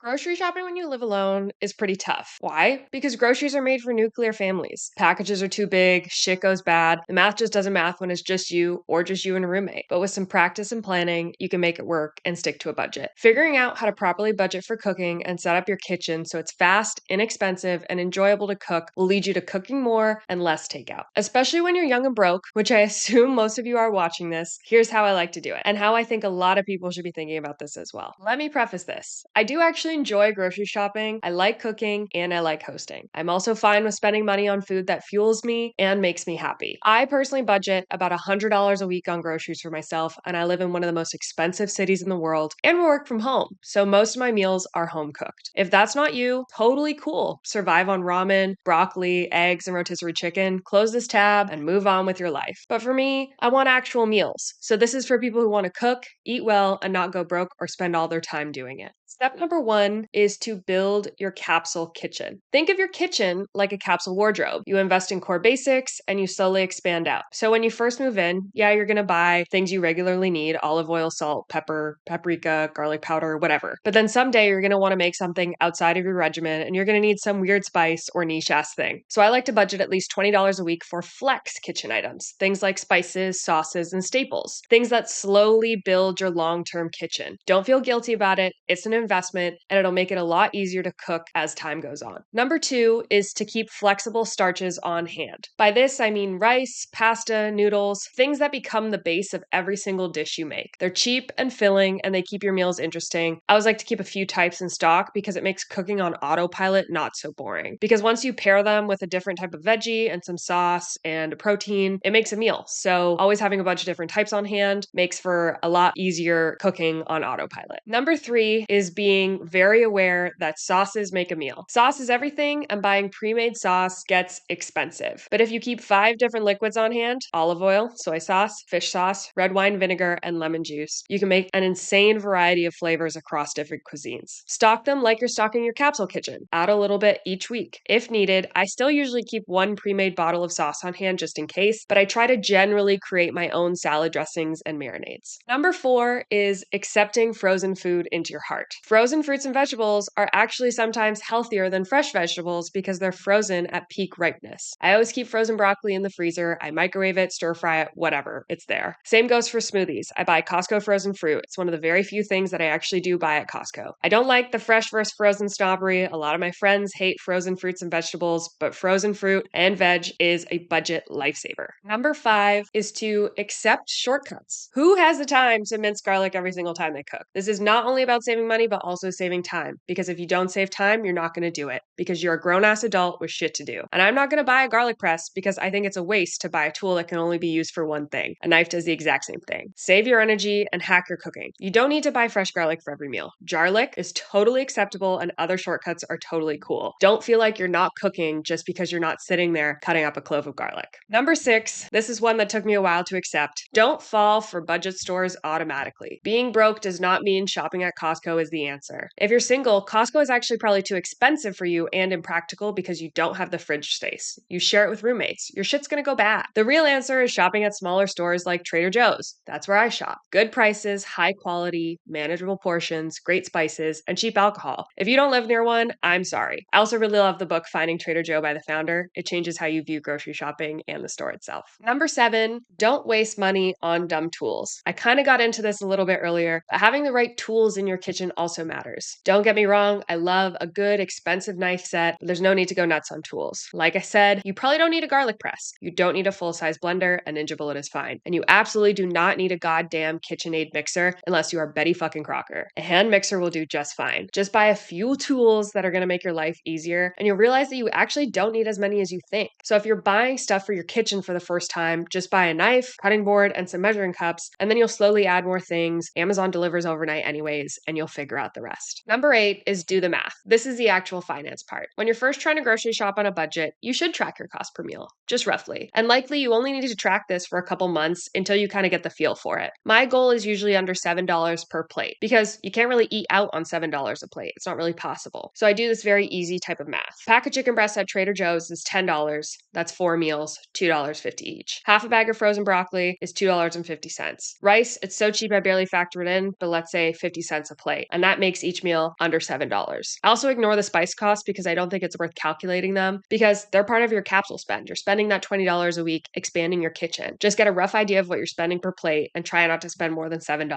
Grocery shopping when you live alone is pretty tough. Why? Because groceries are made for nuclear families. Packages are too big, shit goes bad, the math just doesn't math when it's just you or just you and a roommate. But with some practice and planning, you can make it work and stick to a budget. Figuring out how to properly budget for cooking and set up your kitchen so it's fast, inexpensive, and enjoyable to cook will lead you to cooking more and less takeout. Especially when you're young and broke, which I assume most of you are watching this, here's how I like to do it, and how I think a lot of people should be thinking about this as well. Let me preface this. I do actually enjoy grocery shopping, I like cooking, and I like hosting. I'm also fine with spending money on food that fuels me and makes me happy. I personally budget about $100 a week on groceries for myself, and I live in one of the most expensive cities in the world and work from home, so most of my meals are home cooked. If that's not you, totally cool. Survive on ramen, broccoli, eggs, and rotisserie chicken, close this tab, and move on with your life. But for me, I want actual meals. So this is for people who want to cook, eat well, and not go broke or spend all their time doing it. Step number one is to build your capsule kitchen. Think of your kitchen like a capsule wardrobe. You invest in core basics and you slowly expand out. So when you first move in, yeah, you're going to buy things you regularly need: olive oil, salt, pepper, paprika, garlic powder, whatever. But then someday you're going to want to make something outside of your regimen and you're going to need some weird spice or niche ass thing. So I like to budget at least $20 a week for flex kitchen items, things like spices, sauces, and staples, things that slowly build your long-term kitchen. Don't feel guilty about it. It's an investment and it'll make it a lot easier to cook as time goes on. Number two is to keep flexible starches on hand. By this, I mean rice, pasta, noodles, things that become the base of every single dish you make. They're cheap and filling and they keep your meals interesting. I always like to keep a few types in stock because it makes cooking on autopilot not so boring. Because once you pair them with a different type of veggie and some sauce and a protein, it makes a meal. So always having a bunch of different types on hand makes for a lot easier cooking on autopilot. Number three is being very aware that sauces make a meal. Sauce is everything, and buying pre-made sauce gets expensive. But if you keep 5 different liquids on hand: olive oil, soy sauce, fish sauce, red wine vinegar, and lemon juice, you can make an insane variety of flavors across different cuisines. Stock them like you're stocking your capsule kitchen. Add a little bit each week. If needed, I still usually keep one pre-made bottle of sauce on hand just in case, but I try to generally create my own salad dressings and marinades. Number four is accepting frozen food into your heart. Frozen fruits and vegetables are actually sometimes healthier than fresh vegetables because they're frozen at peak ripeness. I always keep frozen broccoli in the freezer. I microwave it, stir fry it, whatever, it's there. Same goes for smoothies. I buy Costco frozen fruit. It's one of the very few things that I actually do buy at Costco. I don't like the fresh versus frozen snobbery. A lot of my friends hate frozen fruits and vegetables, but frozen fruit and veg is a budget lifesaver. Number five is to accept shortcuts. Who has the time to mince garlic every single time they cook? This is not only about saving money, but also saving time. Because if you don't save time, you're not going to do it because you're a grown-ass adult with shit to do. And I'm not going to buy a garlic press because I think it's a waste to buy a tool that can only be used for one thing. A knife does the exact same thing. Save your energy and hack your cooking. You don't need to buy fresh garlic for every meal. Jarlic is totally acceptable and other shortcuts are totally cool. Don't feel like you're not cooking just because you're not sitting there cutting up a clove of garlic. Number six, this is one that took me a while to accept. Don't fall for budget stores automatically. Being broke does not mean shopping at Costco is the answer. If you're single, Costco is actually probably too expensive for you and impractical because you don't have the fridge space. You share it with roommates. Your shit's gonna go bad. The real answer is shopping at smaller stores like Trader Joe's. That's where I shop. Good prices, high quality, manageable portions, great spices, and cheap alcohol. If you don't live near one, I'm sorry. I also really love the book Finding Trader Joe by the founder. It changes how you view grocery shopping and the store itself. Number seven, don't waste money on dumb tools. I kind of got into this a little bit earlier, but having the right tools in your kitchen also matters. Don't get me wrong, I love a good expensive knife set, but there's no need to go nuts on tools. Like I said, you probably don't need a garlic press. You don't need a full-size blender. A Ninja Bullet is fine. And you absolutely do not need a goddamn KitchenAid mixer unless you are Betty fucking Crocker. A hand mixer will do just fine. Just buy a few tools that are going to make your life easier, and you'll realize that you actually don't need as many as you think. So if you're buying stuff for your kitchen for the first time, just buy a knife, cutting board, and some measuring cups, and then you'll slowly add more things. Amazon delivers overnight anyways, and you'll figure out the rest. Number eight is do the math. This is the actual finance part. When you're first trying to grocery shop on a budget, you should track your cost per meal, just roughly. And likely you only need to track this for a couple months until you kind of get the feel for it. My goal is usually under $7 per plate because you can't really eat out on $7 a plate. It's not really possible. So I do this very easy type of math. Pack of chicken breasts at Trader Joe's is $10. That's 4 meals, $2.50 each. Half a bag of frozen broccoli is $2.50. Rice, it's so cheap I barely factor it in, but let's say 50 cents a plate. and that makes each meal under $7. I also ignore the spice costs because I don't think it's worth calculating them because they're part of your capsule spend. You're spending that $20 a week expanding your kitchen. Just get a rough idea of what you're spending per plate and try not to spend more than $7.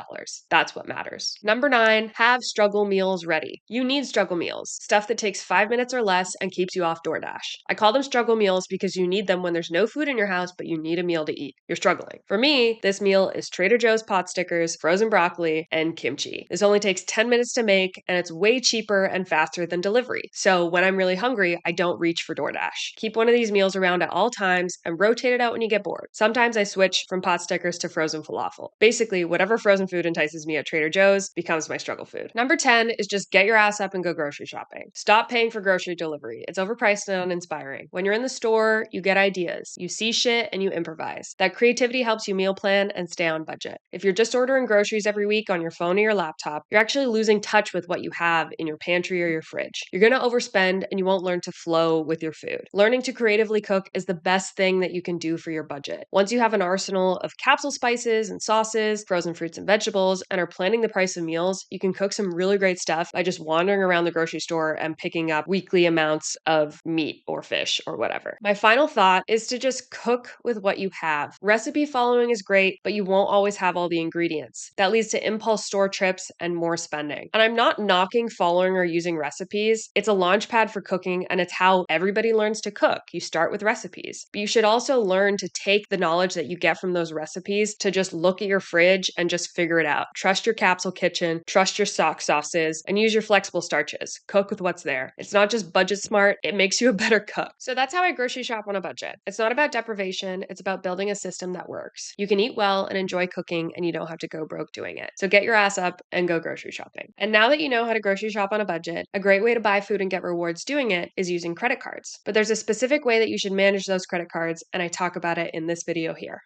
That's what matters. Number 9, have struggle meals ready. You need struggle meals, stuff that takes 5 minutes or less and keeps you off DoorDash. I call them struggle meals because you need them when there's no food in your house, but you need a meal to eat. You're struggling. For me, this meal is Trader Joe's pot stickers, frozen broccoli, and kimchi. This only takes 10 minutes to make, and it's way cheaper and faster than delivery. So when I'm really hungry, I don't reach for DoorDash. Keep one of these meals around at all times and rotate it out when you get bored. Sometimes I switch from pot stickers to frozen falafel. Basically, whatever frozen food entices me at Trader Joe's becomes my struggle food. Number 10 is just get your ass up and go grocery shopping. Stop paying for grocery delivery. It's overpriced and uninspiring. When you're in the store, you get ideas. You see shit and you improvise. That creativity helps you meal plan and stay on budget. If you're just ordering groceries every week on your phone or your laptop, you're actually losing touch with what you have in your pantry or your fridge. You're going to overspend and you won't learn to flow with your food. Learning to creatively cook is the best thing that you can do for your budget. Once you have an arsenal of capsule spices and sauces, frozen fruits and vegetables, and are planning the price of meals, you can cook some really great stuff by just wandering around the grocery store and picking up weekly amounts of meat or fish or whatever. My final thought is to just cook with what you have. Recipe following is great, but you won't always have all the ingredients. That leads to impulse store trips and more spending. And I'm not knocking following or using recipes. It's a launch pad for cooking, and it's how everybody learns to cook. You start with recipes. But you should also learn to take the knowledge that you get from those recipes to just look at your fridge and just figure it out. Trust your capsule kitchen, trust your sock sauces, and use your flexible starches. Cook with what's there. It's not just budget smart, it makes you a better cook. So that's how I grocery shop on a budget. It's not about deprivation, it's about building a system that works. You can eat well and enjoy cooking, and you don't have to go broke doing it. So get your ass up and go grocery shopping. And now that you know how to grocery shop on a budget, a great way to buy food and get rewards doing it is using credit cards. But there's a specific way that you should manage those credit cards, and I talk about it in this video here.